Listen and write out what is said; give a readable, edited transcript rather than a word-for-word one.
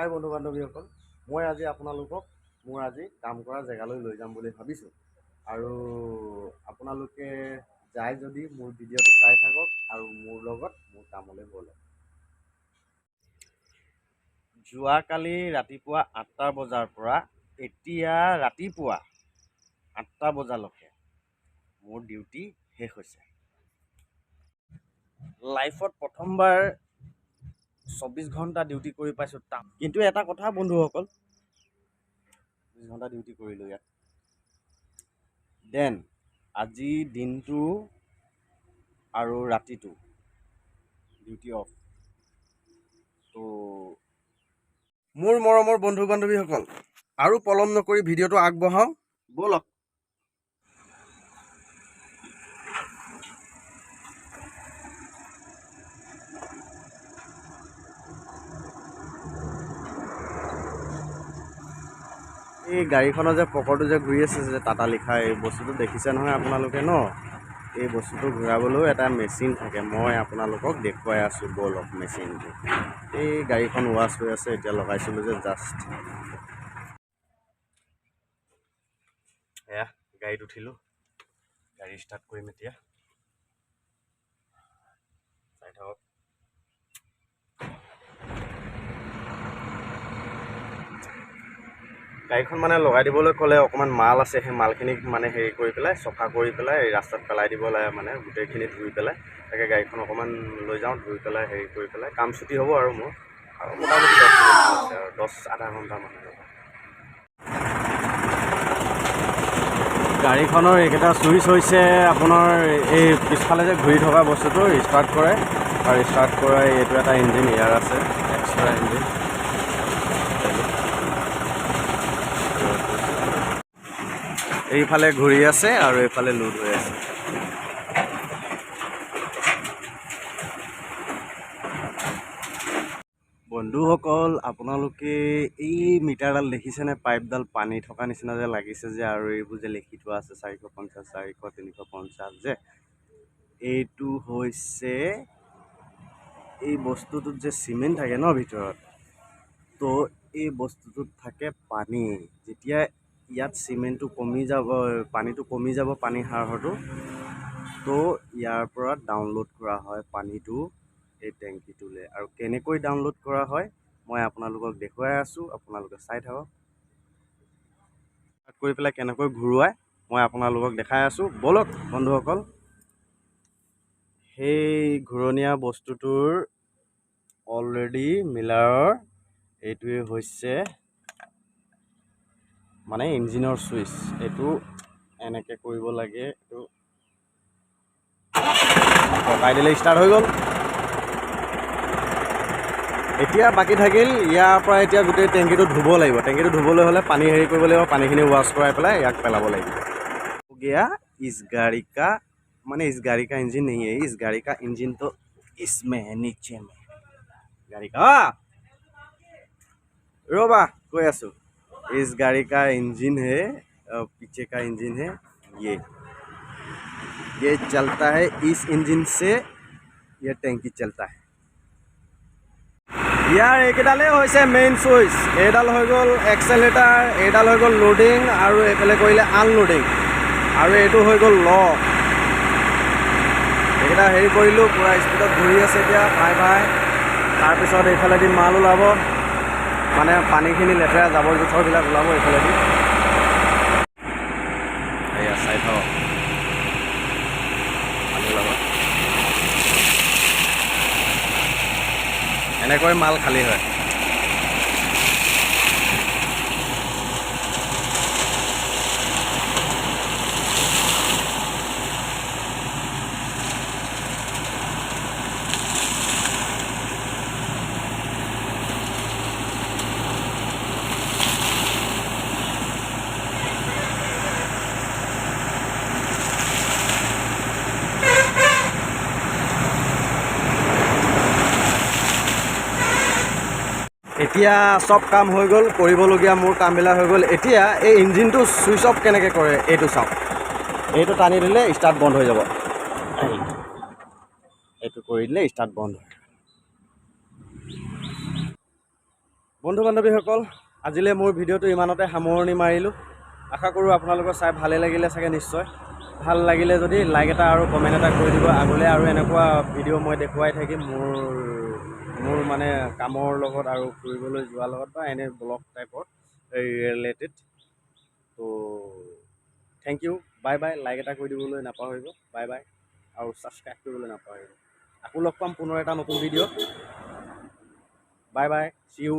হাই বন্ধু বান্ধৱীসকল, মই আজি আপোনালোকক মোৰ আজি কাম কৰা জেগালৈ লৈ যাম বুলি ভাবিছোঁ। আৰু আপোনালোকে যায় যদি মোৰ ভিডিঅ'টো চাই থাকক আৰু মোৰ লগত মোৰ কামলৈ বলক। যোৱাকালি ৰাতিপুৱা 8টা বজাৰ পৰা এতিয়া ৰাতিপুৱা 8টা বজালৈকে মোৰ ডিউটি শেষ হৈছে। লাইফত প্ৰথমবাৰ 24 ঘণ্টা ডিউটি কৰি পাইছোঁ তাত। কিন্তু এটা কথা বন্ধুসকল, 24 ঘণ্টা ডিউটি কৰিলোঁ ইয়াত। দেন আজি দিনটো আৰু ৰাতিটো ডিউটি অফ। তো মোৰ মৰমৰ বন্ধু বান্ধৱীসকল, আৰু পলম নকৰি ভিডিঅ'টো আগবঢ়াওঁ ব'লক। এই গাড়ীখনৰ যে পকৰটো যে ঘূৰি আছে যে টাটা লিখা, এই বস্তুটো দেখিছে নহয় আপোনালোকে ন? এই বস্তুটো ঘূৰাবলৈও এটা মেচিন থাকে। মই আপোনালোকক দেখুৱাই আছোঁ ব'লক মেচিনটো। এই গাড়ীখন ৱাছ হৈ আছে, এতিয়া লগাইছিলোঁ যে জাষ্ট। এয়া গাড়ীত উঠিলোঁ, গাড়ী ষ্টাৰ্ট কৰিম এতিয়া। চাই থাকক। গাড়ীখন মানে লগাই দিবলৈ ক'লে অকণমান মাল আছে, সেই মালখিনিক মানে হেৰি কৰি পেলাই চফা কৰি পেলাই ৰাস্তাত পেলাই দিব লাগে, মানে গোটেইখিনি ধুই পেলাই। তাকে গাড়ীখন অকণমান লৈ যাওঁ, ধুই পেলাই হেৰি কৰি পেলাই কাম ছুটি হ'ব আৰু মোৰ। আৰু মোটামুটি 10 মিনিট আছে আৰু 10-আধা ঘণ্টামান। গাড়ীখনৰ এইকেইটা চুইচ হৈছে আপোনাৰ এই পিছফালে যে ঘূৰি থকা বস্তুটো ষ্টাৰ্ট কৰে, আৰু ষ্টাৰ্ট কৰা এইটো এটা ইঞ্জিন এয়াৰ আছে, এক্সট্ৰা ইঞ্জিন। এইফালে ঘূৰি আছে আৰু এইফালে লোড হৈ আছে। বন্ধুসকল, আপোনালোকে এই মিটাৰডাল দেখিছেনে? পাইপডাল পানী থকা নিচিনা যে লাগিছে যে, আৰু এইবোৰ যে লিখি থোৱা আছে 450, 400, 350 যে, এইটো হৈছে এই বস্তুটোত যে চিমেণ্ট থাকে ন ভিতৰত, তো এই বস্তুটোত থাকে পানী। যেতিয়া ইয়াত চিমেণ্টটো কমি যাব, পানীটো কমি যাব, পানীৰ হাৰটো, তো ইয়াৰ পৰা ডাউনলোড কৰা হয় পানীটো এই টেংকিটোলৈ। আৰু কেনেকৈ ডাউনলোড কৰা হয় মই আপোনালোকক দেখুৱাই আছোঁ, আপোনালোকে চাই থাকক। কৰি পেলাই কেনেকৈ ঘূৰুৱাই মই আপোনালোকক দেখাই আছোঁ ব'লক বন্ধুসকল। সেই ঘূৰণীয়া বস্তুটোৰ অলৰেডি মিলাৰৰ এইটোৱে হৈছে মানে ইঞ্জিনৰ ছুইচ। এইটো এনেকৈ কৰিব লাগে, এইটো পকাই দিলে ষ্টাৰ্ট হৈ গ'ল। এতিয়া বাকী থাকিল ইয়াৰ পৰা এতিয়া গোটেই টেংকিটো ধুব লাগিব। টেংকিটো ধুবলৈ হ'লে পানী হেৰি কৰিব লাগিব, পানীখিনি ৱাছ কৰাই পেলাই ইয়াক পেলাব লাগিব। गया इस गाड़ी का माने इस गाड़ी का इंजन नहीं है, इस गाड़ी का इंजन तो इसमें है, नीचे में गाड़ी का। रोबा कोई आसो, इस गाड़ी का इंजन है, पीछे का इंजन है, ये चलता है, इस इंजन से ये टैंकी चलता है। यार এইকেইডালে হৈছে মেইন সুইচ। এইডাল হৈ গ'ল এক্সেলেটাৰ, এইডাল হৈ গ'ল লোডিং, আৰু এইফালে কৰিলে আনলোডিং, আৰু এইটো হৈ গ'ল লক। এইকেইটা হেৰি কৰিলোঁ, পূৰা স্পীডত ঘূৰি আছে এতিয়া ভাই ভাই। তাৰপিছত এইফালেদি মাল ওলাব, মানে পানীখিনি লেতেৰা জাবৰ জোঁথৰবিলাক ওলাব এইফালেদি। এয়া চাই থাকক, পানী ওলাব। এনেকৈ মাল খালী হয়। এতিয়া সব কাম হৈ গ'ল, কৰিবলগীয়া মোৰ কামবিলাক হৈ গ'ল। এতিয়া এই ইঞ্জিনটো ছুইচ অফ কেনেকৈ কৰে এইটো চাওক। এইটো টানি দিলে ষ্টাৰ্ট বন্ধ হৈ যাব, এইটো কৰি দিলে ষ্টাৰ্ট বন্ধ হয়। বন্ধু বান্ধৱীসকল, আজিলৈ মোৰ ভিডিঅ'টো ইমানতে সামৰণি মাৰিলোঁ। আশা কৰোঁ আপোনালোকৰ চাই ভালেই লাগিলে চাগে নিশ্চয়। ভাল লাগিলে যদি লাইক এটা আৰু কমেণ্ট এটা কৰি দিব। আগলৈ আৰু এনেকুৱা ভিডিঅ' মই দেখুৱাই থাকিম মোৰ মানে কামৰ লগত আৰু ফুৰিবলৈ যোৱাৰ লগত বা এনে ব্লগ টাইপৰ ৰিলেটেড। তো thank you, bye bye. Like এটা কৰি দিবলৈ নাপাহৰিব, বাই বাই। আৰু ছাবস্ক্ৰাইব কৰিবলৈ নাপাহৰিব। আকৌ লগ পাম পুনৰ এটা নতুন video'. Bye bye, see U.